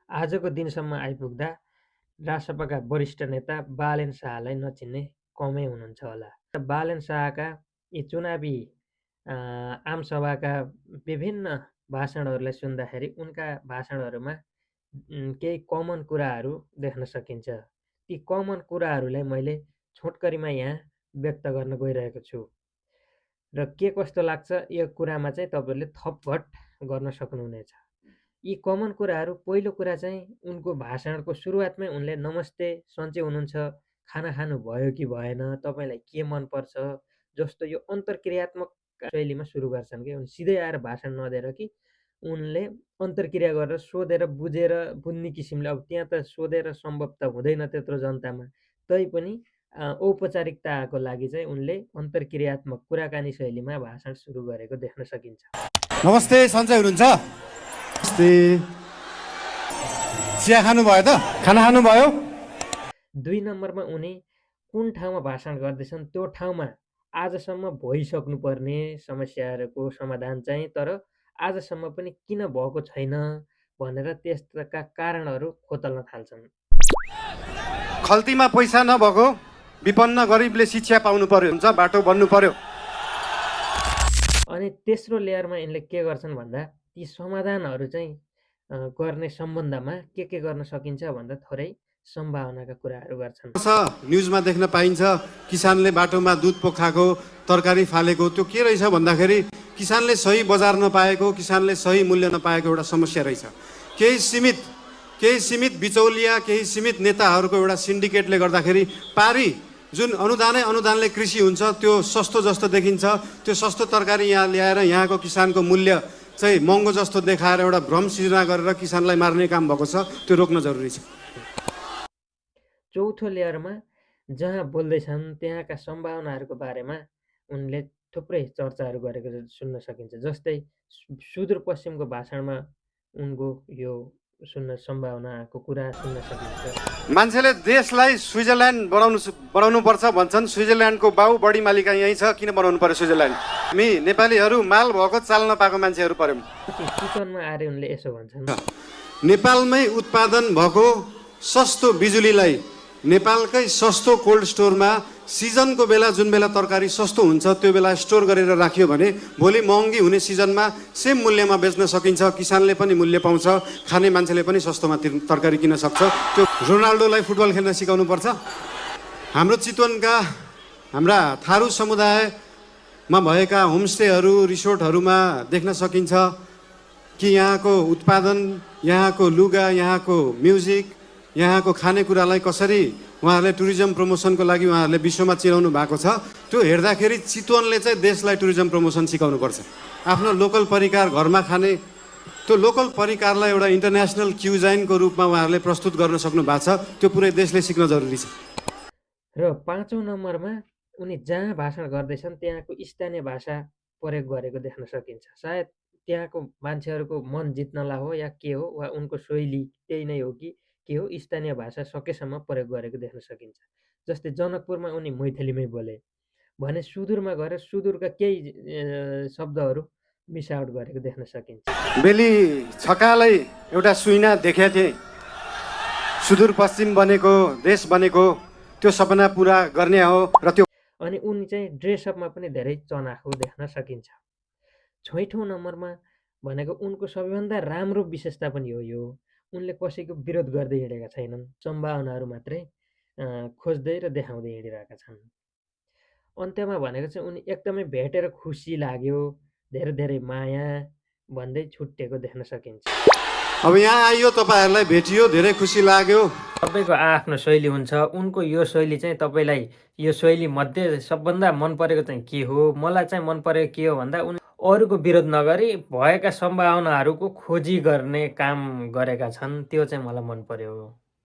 आजको दिनसम्म आइपुग्दा रासपाका वरिष्ठ नेता बालेन शाहलाई नचिन्ने कमै हुनुहुन्छ होला। बालेन शाहका यी चुनावी आमसभाका विभिन्न भाषणहरूलाई सुन्दाखेरि उनका भाषणहरूमा केही कमन कुराहरू देख्न सकिन्छ। ती कमन कुराहरूलाई मैले छोटकरीमा यहाँ व्यक्त गर्न गइरहेको छु र के कस्तो लाग्छ यो कुरामा चाहिँ तपाईँहरूले थपघट गर्न सक्नुहुनेछ। यी कमन कुराहरू, पहिलो कुरा चाहिँ उनको भाषणको सुरुवातमै उनले नमस्ते, सन्चै हुनुहुन्छ, खाना खानु भयो कि भएन, तपाईँलाई के मनपर्छ जस्तो यो अन्तर्क्रियात्मक शैलीमा सुरु गर्छन् कि सिधै आएर भाषण नदिएर कि उनले अन्तर्क्रिया गरेर सोधेर बुझेर बुझ्ने किसिमले। अब त्यहाँ त सोधेर सम्भव त हुँदैन त्यत्रो जनतामा, तैपनि औपचारिकताको लागि चाहिँ उनले अन्तर्क्रियात्मक कुराकानी शैलीमा भाषण सुरु गरेको देख्न सकिन्छ। नमस्ते, सन्चै हुनुहुन्छ? चिया खानुभयो त? खाना खानुभयो? 2 नम्बरमा उनी कुन ठाउँमा भाषण गर्दैछन् त्यो ठाउँमा आजसम्म भइसक्नुपर्ने समस्याहरूको समाधान चाहिँ तर आजसम्म पनि किन भएको छैन भनेर त्यसका कारणहरू खोतल्न थाल्छन्। खल्तीमा पैसा नभएको विपन्न गरिबले शिक्षा पाउनु पर्यो हुन्छ, बाटो बन्नु पर्यो। अनि तेस्रो लेयरमा यिनले के गर्छन् भन्दा ती समाधानहरू चाहिँ गर्ने सम्बन्धमा के गर्न सकिन्छ भन्दा थोरै सम्भावनाका कुराहरू गर्छन्। न्युजमा देख्न पाइन्छ किसानले बाटोमा दुध पोखाएको, तरकारी फालेको। त्यो के रहेछ भन्दाखेरि किसानले सही बजार नपाएको, किसानले सही मूल्य नपाएको एउटा समस्या रहेछ। केही सीमित बिचौलिया, केही सीमित नेताहरूको एउटा सिन्डिकेटले गर्दाखेरि पारी जुन अनुदानले कृषि हुन्छ त्यो सस्तो जस्तो देखिन्छ। त्यो सस्तो तरकारी यहाँ ल्याएर यहाँको किसानको मूल्य चाहिँ महँगो जस्तो देखाएर एउटा भ्रम सिर्जना गरेर किसानलाई मार्ने काम भएको छ, त्यो रोक्न जरुरी छ। चौथो लेयरमा जहाँ बोल्दैछन् त्यहाँका सम्भावनाहरूको बारेमा उनले थुप्रै चर्चाहरू गरेको सुन्न सकिन्छ। जस्तै सुदूरपश्चिमको भाषणमा उनको यो सम्भावनाको कुरा सुन्न सकिन्छ। मान्छेले देशलाई स्विजरल्यान्ड बनाउनु पर्छ भन्छन्। स्विजरल्यान्डको बाउ बढी मालिका यही छ, किन बनाउनु पर्यो स्विजरल्यान्ड? हामी नेपालीहरू माल भएको चाल नपाएको मान्छेहरू पर्यौँ। चितवनमा आएर उनले यसो भन्छन्, नेपालमै उत्पादन भएको सस्तो बिजुलीलाई नेपालकै सस्तो कोल्ड स्टोरमा सिजनको बेला जुन बेला तरकारी सस्तो हुन्छ त्यो बेला स्टोर गरेर राखियो भने भोलि महँगी हुने सिजनमा सेम मूल्यमा बेच्न सकिन्छ। किसानले पनि मूल्य पाउँछ, खाने मान्छेले पनि सस्तोमा तरकारी किन्न सक्छ। त्यो रोनाल्डोलाई फुटबल खेल्न सिकाउनु पर्छ। हाम्रो चितवनका हाम्रा थारू समुदायमा भएका होमस्टेहरू, रिसोर्टहरूमा देख्न सकिन्छ कि यहाँको उत्पादन, यहाँको लुगा, यहाँको म्युजिक, यहाँको खानेकुरालाई कसरी उहाँहरूले टुरिज्म प्रमोसनको लागि उहाँहरूले विश्वमा चिनाउनु भएको छ। त्यो हेर्दाखेरि चितवनले चाहिँ देशलाई टुरिज्म प्रमोसन सिकाउनुपर्छ। आफ्नो लोकल परिकार घरमा खाने त्यो लोकल परिकारलाई एउटा इन्टरनेसनल क्युजाइनको रूपमा उहाँहरूले प्रस्तुत गर्न सक्नु भएको छ। त्यो पुरै देशले सिक्न जरुरी छ। र 5औं नम्बरमा उनी जहाँ भाषण गर्दैछन् त्यहाँको स्थानीय भाषा प्रयोग गरेको देख्न सकिन्छ। सायद त्यहाँको मान्छेहरूको मन जित्नलाई हो या के हो, वा उनको शैली त्यही नै हो कि के हो, स्थानीय भाषा सकेसम्म प्रयोग गरेको देख्न सकिन्छ। जस्तै जनकपुरमा उनी मैथिलीमै बोले भने सुदूरमा गएर सुदूरका केही शब्दहरू मिस आउट गरेको देख्न सकिन्छ। बेली छकालाई एउटा सुइना देखेका थिए, सुदूरपश्चिम बनेको देश बनेको त्यो सपना पुरा गर्ने हो र त्यो। अनि उनी चाहिँ ड्रेसअपमा पनि धेरै चनाखो देख्न सकिन्छ। 6औं नम्बरमा भनेको उनको सबैभन्दा राम्रो विशेषता पनि हो यो, उनले कसैको विरोध गर्दै हिँडेका छैनन्, सम्भावनाहरू मात्रै खोज्दै र देखाउँदै हिँडिरहेका छन्। अन्त्यमा भनेको चाहिँ उनी एकदमै भेटेर खुसी लाग्यो, धेरै धेरै माया भन्दै छुट्टिएको देख्न सकिन्छ। अब यहाँ आइयो, तपाईँहरूलाई भेटियो, धेरै खुसी लाग्यो। सबैको आफ्नो शैली हुन्छ। उनको यो शैली चाहिँ तपाईँलाई यो शैली मध्ये सबभन्दा मन परेको चाहिँ के हो? मलाई चाहिँ मन परेको के हो भन्दा उनी अरूको विरोध नगरी भएका सम्भावनाहरूको खोजी गर्ने काम गरेका छन्। त्यो चाहिँ मलाई मन पर्यो।